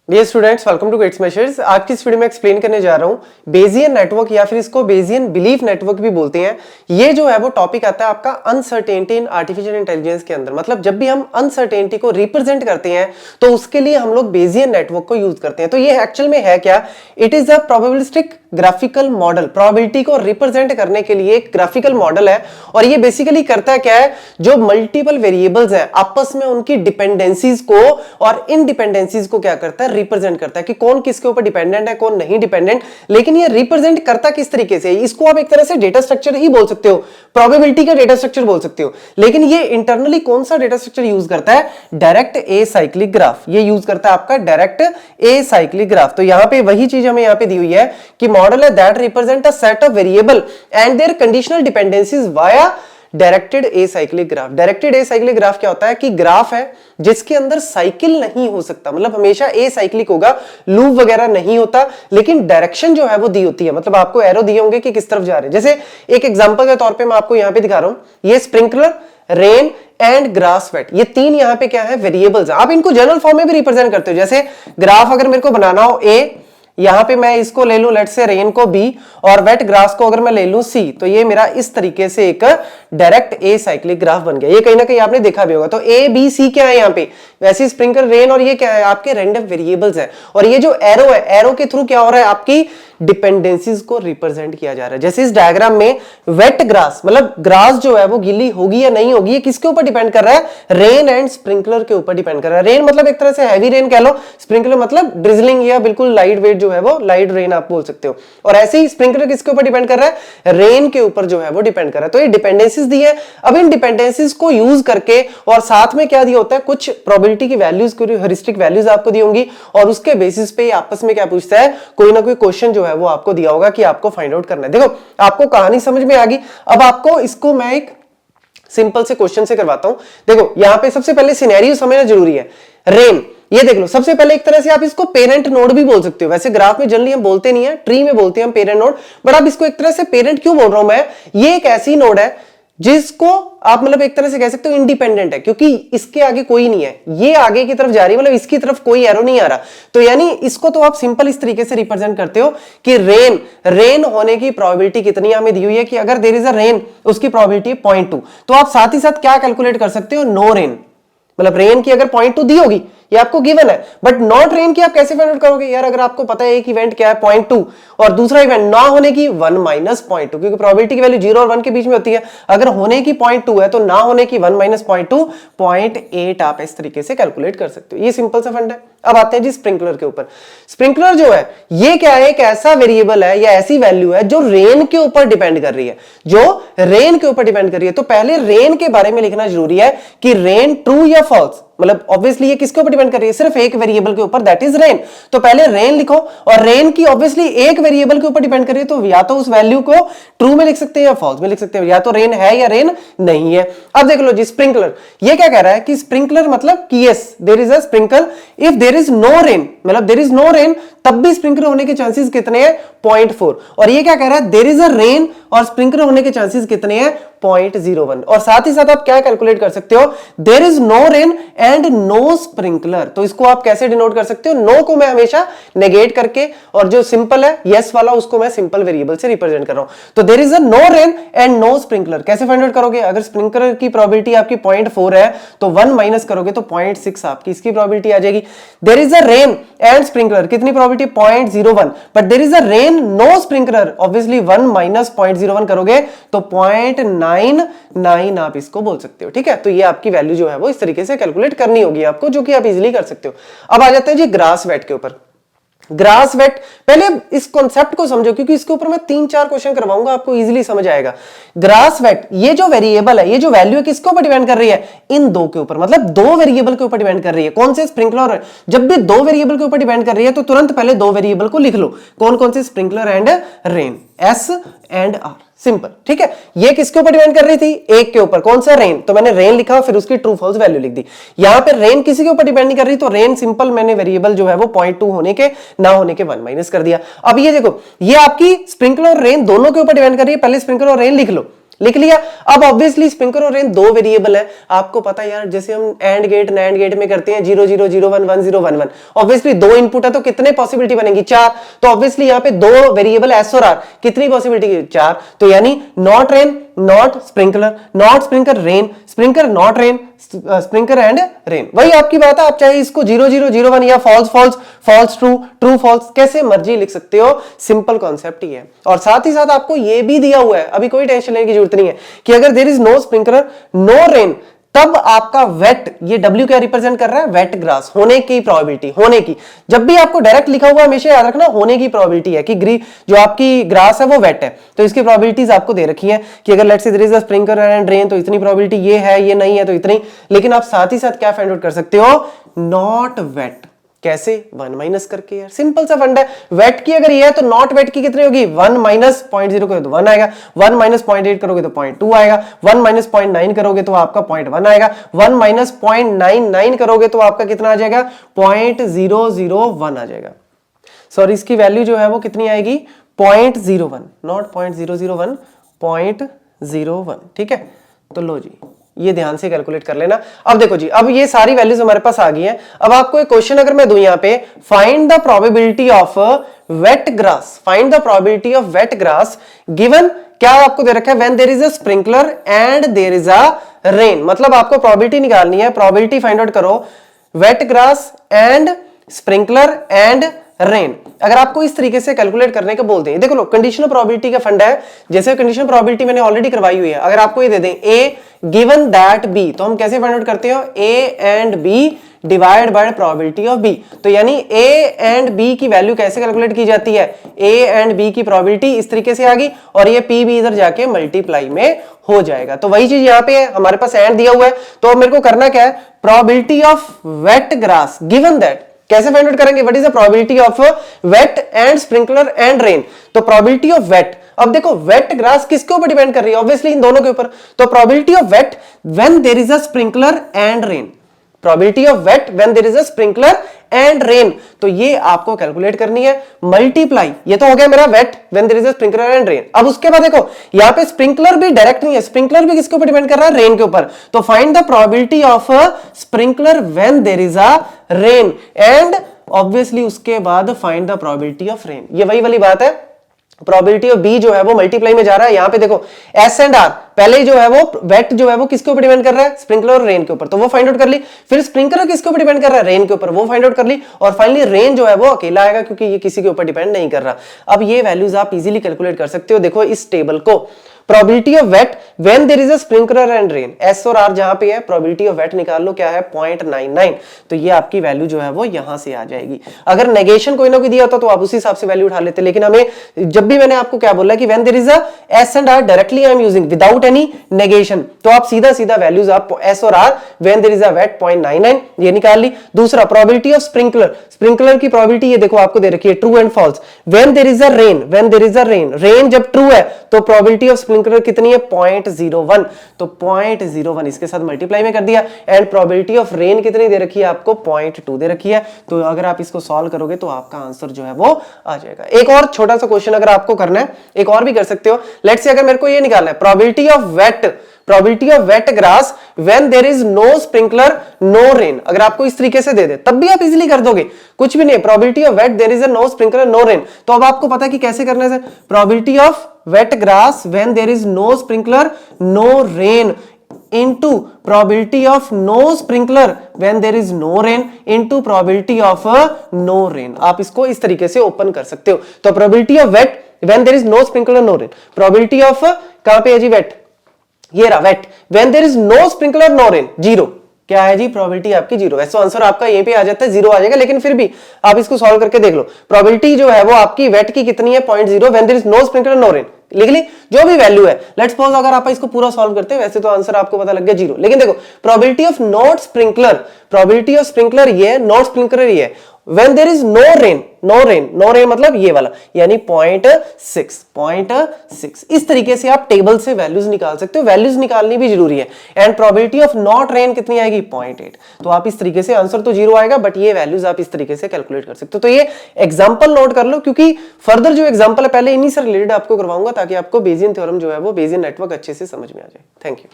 Dear students, welcome to Gate Smashers. आज की इस वीडियो में एक्सप्लेन करने जा रहा हूं बेजियन नेटवर्क या फिर इसको बेजियन बिलीफ नेटवर्क भी बोलते हैं। ये जो है वो टॉपिक आता है आपका अनसर्टेनिटी इन आर्टिफिशियल इंटेलिजेंस के अंदर। मतलब जब भी हम अनसर्टेनिटी को रिप्रेजेंट करते हैं तो उसके लिए हम लोग बेजियन नेटवर्क को यूज करते हैं। तो ये एक्चुअल में है क्या? It is a probabilistic graphical model. Probability को रिप्रेजेंट करने के लिए एक ग्राफिकल मॉडल है और ये बेसिकली करता क्या है, जो मल्टीपल वेरिएबल्स हैं आपस में उनकी डिपेंडेंसीज को और इनडिपेंडेंसीज को क्या करता है, रिप्रेजेंट करता है कि कौन किसके ऊपर डिपेंडेंट है, कौन नहीं डिपेंडेंट। लेकिन ये रिप्रेजेंट करता किस तरीके से, इसको आप एक तरह से डेटा स्ट्रक्चर ही बोल सकते हो, प्रोबेबिलिटी का डेटा स्ट्रक्चर बोल सकते हो। लेकिन ये इंटरनली कौन सा डेटा स्ट्रक्चर यूज करता है? Direct a cyclic graph. ये यूज करता है आपका डायरेक्ट ए साइक्लिक ग्राफ। तो यहां पे वही चीज हमें यहां पे दी हुई है कि मॉडल है that represent a set of variable and their conditional dependencies via directed acyclic graph. Directed acyclic graph क्या होता है कि ग्राफ है जिसके अंदर साइकिल नहीं हो सकता, मतलब हमेशा ए साइक्लिक होगा, लूप वगैरह नहीं होता, लेकिन डायरेक्शन जो है वो दी होती है। मतलब आपको एरो दिए होंगे कि किस तरफ जा रहे हैं। जैसे एक एग्जांपल के तौर पे मैं आपको यहां पे दिखा रहा हूं, ये sprinkler, rain and grass wet, ये तीन यहां पे क्या है, वेरिएबल्स। आप इनको जनरल फॉर्म में भी रिप्रेजेंट करते हो। जैसे ग्राफ अगर मेरे को बनाना हो ए, यहां पे मैं इसको ले लूं लेट से रेन को बी और वेट ग्रास को अगर मैं ले लूं सी, तो ये मेरा इस तरीके से एक डायरेक्ट ए साइक्लिक ग्राफ बन गया। ये कहीं ना कहीं आपने देखा भी होगा। तो ए बी सी क्या है यहां पे, वैसे स्प्रिंकलर, रेन और ये क्या है, आपके रैंडम वेरिएबल्स है। और ये जो एरो है, एरो के थ्रू क्या हो रहा है, आपकी डिपेंडेंसीज को रिप्रेजेंट किया जा रहा है। जैसे इस डायग्राम में वेट ग्रास, मतलब ग्रास जो है वो गीली होगी या नहीं होगी, ये किसके ऊपर डिपेंड कर रहा है? रेन एंड स्प्रिंकलर के ऊपर डिपेंड कर रहा है। रेन मतलब एक तरह से हैवी रेन कह लो, स्प्रिंकलर मतलब ड्रिजलिंग या बिल्कुल लाइट वेट जो है वो लाइट रेन आप बोल सकते हो। और ऐसे ही स्प्रिंकलर किसके ऊपर डिपेंड कर रहा है? रेन के ऊपर जो है वो डिपेंड कर रहा है। तो ये डिपेंडेंसीज दी है। अब इन डिपेंडेंसीज को यूज करके और साथ में क्या दिया होता है, कुछ प्रोबेबिलिटी की वैल्यूज, हेरिस्टिक वैल्यूज आपको दी होंगी और उसके बेसिस पे आपस में क्या पूछता है, कोई ना कोई क्वेश्चन जो है वो आपको दिया होगा कि आपको फाइंड आउट करना है। देखो आपको कहानी समझ में आ गई। अब आपको इसको मैं एक सिंपल से क्वेश्चन से करवाता हूं। देखो यहां पे सबसे पहले सिनेरियो समझना जरूरी है। रेन, ये देख लो, सबसे पहले एक तरह से आप इसको पेरेंट नोड भी बोल सकते हो। वैसे ग्राफ में जनरली हम बोलते नहीं है, ट्री में बोलते हैं हम पेरेंट नोड, बट आप इसको एक तरह से पेरेंट क्यों बोल रहा हूं मैं, ये एक ऐसी नोड है जिसको आप मतलब एक तरह से कह सकते हो इंडिपेंडेंट है, क्योंकि इसके आगे कोई नहीं है, ये आगे की तरफ जा रही है, मतलब इसकी तरफ कोई एरो नहीं आ रहा। तो यानी इसको तो आप सिंपल इस तरीके से रिप्रेजेंट करते हो कि रेन होने की प्रोबेबिलिटी कितनी हमें दी हुई है कि अगर देयर इज अ रेन, उसकी प्रोबेबिलिटी 0.2। तो आप साथ ही साथ क्या कैलकुलेट कर सकते हो, नो रेन, मतलब रेन की अगर 0.2 दी होगी, ये आपको गिवन है, बट नॉट रेन की आप कैसे फाइंड आउट करोगे यार? अगर आपको पता है एक इवेंट क्या है 0.2 और दूसरा इवेंट ना होने की 1 माइनस 0.2, क्योंकि प्रोबेबिलिटी की वैल्यू 0 और 1 के बीच में होती है। अगर होने की 0.2 है तो ना होने की 1 माइनस 0.2, 0.8 आप इस तरीके से कैलकुलेट कर सकते हो। ये सिंपल सा फंड है। अब आते हैं जी स्प्रिंकलर के ऊपर। स्प्रिंकलर जो है ये क्या है, एक ऐसा वेरिएबल है या ऐसी वैल्यू है जो रेन के ऊपर डिपेंड कर रही है, जो रेन के ऊपर डिपेंड कर रही है। तो पहले रेन के बारे में लिखना जरूरी है कि रेन ट्रू या फॉल्स, मतलब ऑब्वियसली ये किसके ऊपर डिपेंड कर रही है, सिर्फ एक वेरिएबल के ऊपर, दैट इज रेन। तो पहले रेन लिखो, और रेन की ऑब्वियसली एक वेरिएबल के ऊपर डिपेंड कर रही है, तो या तो उस वैल्यू को ट्रू में लिख सकते हैं या फॉल्स में लिख सकते हैं, या तो रेन है या रेन नहीं है। अब देख लो जी स्प्रिंकलर, ये क्या कह रहा है कि स्प्रिंकलर मतलब कि yes there is a sprinkle if there is no rain, मतलब देयर इज नो रेन तब भी स्प्रिंकलर होने के चांसेस कितने हैं, 0.4। और ये क्या कह रहा है, देयर इज अ रेन और स्प्रिंकलर होने के चांसेस कितने हैं, 0.01। और साथ ही साथ आप क्या कैलकुलेट कर सकते हो, there is no rain and no sprinkler. तो इसको आप कैसे डिनोट कर सकते हो, नो को मैं हमेशा नेगेट करके, और जो सिंपल है यस वाला उसको मैं सिंपल वेरिएबल से रिप्रेजेंट कर रहा हूं। तो there is a no rain and no sprinkler कैसे फाइंड आउट करोगे? अगर स्प्रिंकलर की प्रोबेबिलिटी आपकी 0.4 है तो 1 माइनस करोगे तो 0.6 आपकी इसकी प्रोबेबिलिटी आ जाएगी। There is a rain and sprinkler, कितनी probability, 0.01, but there is a rain no sprinkler, obviously 1 minus 0.01 करोगे तो 0.99 आप इसको बोल सकते हो। ठीक है, तो ये आपकी वैल्यू जो है वो इस तरीके से कैलकुलेट करनी होगी आपको, जो कि आप इजीली कर सकते हो। अब आ जाते हैं जी ग्रास वेट के ऊपर। ग्रास वेट, पहले इस कॉन्सेप्ट को समझो क्योंकि इसके ऊपर मैं 3-4 क्वेश्चन करवाऊंगा, आपको इजीली समझ आएगा। ग्रास वेट, ये जो वेरिएबल है, ये जो वैल्यू है किसके ऊपर डिपेंड कर रही है, इन दो के ऊपर, मतलब दो वेरिएबल के ऊपर डिपेंड कर रही है। कौन से? स्प्रिंकलर। जब भी दो वेरिएबल के ऊपर डिपेंड कर रही है तो तुरंत पहले दो वेरिएबल को लिख लो, कौन कौन से, sprinkler and rain, S and R, simple. ठीक है, ये किसके ऊपर डिपेंड कर रही थी, एक के ऊपर, कौन सा, रेन। तो मैंने रेन लिखा, फिर उसकी ट्रू फॉल्स वैल्यू लिख दी। यहां पे रेन किसी के ऊपर डिपेंड नहीं कर रही, तो रेन सिंपल मैंने वेरिएबल जो है वो 0.2 होने के ना होने के 1 माइनस कर दिया। अब ये देखो, ये आपकी स्प्रिंकलर और रेन दोनों के ऊपर डिपेंड कर रही है, पहले स्प्रिंकलर और रेन लिख लो। लिख लिया। अब ऑब्वियसली स्प्रिंकलर और रेन दो वेरिएबल है, आपको पता है यार, जैसे हम एंड गेट नैंड गेट में करते हैं 0 0 0 1 1 0 1 1, ऑब्वियसली दो इनपुट है तो कितने पॉसिबिलिटी बनेगी, 4। तो ऑब्वियसली यहाँ पे दो वेरिएबल एस और आर, कितनी पॉसिबिलिटी, 4। तो यानी not rain not sprinkler, not sprinkler rain, sprinkler not rain, sprinkler and rain. वही आपकी बात है, आप चाहे इसको 0 0 0 1 या false false false true true false कैसे मर्जी लिख सकते हो, सिंपल कॉन्सेप्ट ही है। और साथ ही साथ आपको ये भी दिया हुआ है, अभी कोई टेंशन लेने की जरूरत नहीं है, कि अगर there is no sprinkler no rain, तब आपका वेट, ये W क्या रिप्रेजेंट कर रहा है, वेट ग्रास होने की प्रोबेबिलिटी, होने की। जब भी आपको डायरेक्ट लिखा हुआ हमेशा याद रखना होने की प्रोबेबिलिटी है कि जो आपकी ग्रास है वो वेट है, तो इसकी प्रोबेबिलिटीज आपको दे रखी है कि अगर let's say there is a sprinkler and rain तो इतनी प्रोबेबिलिटी ये है, ये नहीं है तो इतनी। लेकिन आप साथ ही साथ क्या फाइंड आउट कर सकते हो, नॉट वेट। कैसे, 1 माइनस करके यार, सिंपल सा फंड है। वेट की अगर ये है तो नॉट वेट की कितनी होगी, 1 माइनस 0.0 करोगे तो 1 आएगा, 1 माइनस 0.8 करोगे तो 0.2 आएगा, 1 माइनस 0.9 करोगे तो आपका 0.1 आएगा, 1 माइनस 0.99 करोगे तो आपका कितना आ जाएगा, 0.001 आ जाएगा। सॉरी, इसकी वैल्यू जो है वो कितनी आएगी, 0.01, नॉट 0.001, 0.01। ठीक है, तो लो जी, ये ध्यान से कैलकुलेट कर लेना। अब देखो जी, अब ये सारी वैल्यूज हमारे पास आ गई हैं। अब आपको एक क्वेश्चन अगर मैं दूं यहां पे, find the probability of wet grass, find the probability of wet grass given, क्या आपको दे रखा है, when there is a sprinkler and there is a rain. मतलब आपको प्रोबेबिलिटी निकालनी है, प्रोबेबिलिटी फाइंड आउट करो, wet grass and sprinkler and rain. अगर आपको इस तरीके से कैलकुलेट करने का बोलते हैं, देखो लो, कंडीशनल प्रोबेबिलिटी का फंड है, जैसे कंडीशनल प्रोबेबिलिटी मैंने ऑलरेडी करवाई हुई है। अगर आपको ये दे दें ए गिवन दैट बी, तो हम कैसे फाइंड आउट करते हैं, A and B divide by probability of B. तो यानी ए एंड बी की वैल्यू कैसे कैलकुलेट की जाती है, ए एंड बी की प्रोबेबिलिटी इस तरीके से आ गई, और ये पी बी इधर जाके मल्टीप्लाई में हो जाएगा। तो वही चीज यहां पे है, हमारे पास एंड दिया हुआ है, तो मेरे को करना क्या है, probability of wet grass given that, कैसे फाइंड आउट करेंगे, what is the probability of wet and sprinkler and rain. तो प्रोबेबिलिटी ऑफ वेट, अब देखो वेट ग्रास किसके ऊपर डिपेंड कर रही है, ऑब्वियसली इन दोनों के ऊपर। तो probability of wet when there is a sprinkler and rain, probability of wet when there is a sprinkler and rain, तो ये आपको कैलकुलेट करनी है, मल्टीप्लाई, ये तो हो गया मेरा wet when there is a sprinkler and rain. अब उसके बाद देखो यहां पे स्प्रिंकलर भी डायरेक्ट नहीं है, स्प्रिंकलर भी किसके ऊपर डिपेंड कर रहा है, रेन के ऊपर। तो find the probability of sprinkler when there is a rain, and obviously उसके बाद find the probability of rain. ये वही वाली बात है, प्रोबेबिलिटी ऑफ बी जो है वो मल्टीप्लाई में जा रहा है। यहां पे देखो एस एंड आर, पहले ही जो है वो वेट जो है वो किसके ऊपर डिपेंड कर रहा है, स्प्रिंकलर और रेन के ऊपर, तो वो फाइंड आउट कर ली। फिर स्प्रिंकलर किसके ऊपर डिपेंड कर रहा है, रेन के ऊपर, वो फाइंड आउट कर ली। और फाइनली रेन जो है वो अकेला आएगा क्योंकि ये किसी के ऊपर डिपेंड नहीं कर रहा। अब ये वैल्यूज आप इजीली कैलकुलेट कर सकते हो। देखो इस टेबल को, probability of wet when there is a sprinkler and rain, S और आर जहां पे है, प्रोबेबिलिटी ऑफ वेट निकाल लो, क्या है 0.99। तो ये आपकी वैल्यू जो है वो यहां से आ जाएगी। अगर नेगेशन कोई ना कोई दिया होता तो आप उसी हिसाब से वैल्यू उठा लेते, लेकिन हमें जब भी मैंने आपको क्या बोला कि when there is a S and R directly I am using without any negation, तो आप सीधा सीधा वैल्यूज आप एस और R when there is a wet 0.99 ये निकाल ली। दूसरा प्रोबेबिलिटी ऑफ स्प्रिंकलर, स्प्रिंकलर की प्रोबेबिलिटी ये देखो आपको दे रखी है true and false. When there is a rain, when there is a rain, rain जब ट्रू है तो प्रोबेबिलिटी ऑफ स्प्रिंकलर कितनी है, 0.01। तो 0.01 इसके साथ मल्टीप्लाई में कर दिया। एंड प्रोबेबिलिटी ऑफ रेन कितनी दे रखी है आपको, 0.2 दे रखी है। तो अगर आप इसको सॉल्व करोगे तो आपका आंसर जो है वो आ जाएगा। एक और छोटा सा क्वेश्चन अगर आपको करना है, एक और भी कर सकते हो। लेट्स से अगर मेरे को ये निकालना है probability of wet, probability of wet grass when there is no sprinkler no rain, अगर आपको इस तरीके से दे दे तब भी आप इजीली कर दोगे, कुछ भी नहीं। Probability of wet there is a no sprinkler no rain, तो अब आपको पता है कि कैसे करना है। Probability of wet grass when there is no sprinkler no rain into probability of no sprinkler when there is no rain into probability of no rain। आप इसको इस तरीके से ओपन कर सकते हो। तो probability of wet when there is no sprinkler no rain, probability of कहां पे है जी wet, ये रहा wet when there is no sprinkler no rain, zero. क्या है जी, प्रोबेबिलिटी आपकी जीरो। वैसे आंसर आपका यहीं पे आ जाता है, जीरो आ जाएगा, लेकिन फिर भी आप इसको सॉल्व करके देख लो। प्रोबेबिलिटी जो है वो आपकी वेट की कितनी है, 0.0 when there is no sprinkler no rain, लिख ली जो भी वैल्यू है। लेट्स सपोज अगर आप इसको पूरा सॉल्व करते हैं, वैसे तो आंसर आपको पता लग गया जीरो, लेकिन देखो probability of not sprinkler, probability of sprinkler ये है, नॉट स्प्रिंकलर ये है। When there is no rain, no rain मतलब ये वाला, यानी 0.6 इस तरीके से आप टेबल से वैल्यूज निकाल सकते हो। वैल्यूज निकालनी भी जरूरी है। And probability of not rain कितनी आएगी 0.8। तो आप इस तरीके से, आंसर तो 0 आएगा बट ये वैल्यूज आप इस तरीके से कैलकुलेट कर सकते हो। तो ये एग्जांपल नोट कर लो, क्योंकि फर्दर जो एग्जांपल है पहले इन्हीं से रिलेटेड आपको करवाऊंगा, ताकि आपको बेसियन थ्योरम जो है वो बेसियन नेटवर्क अच्छे से समझ में आ जाए। Thank you.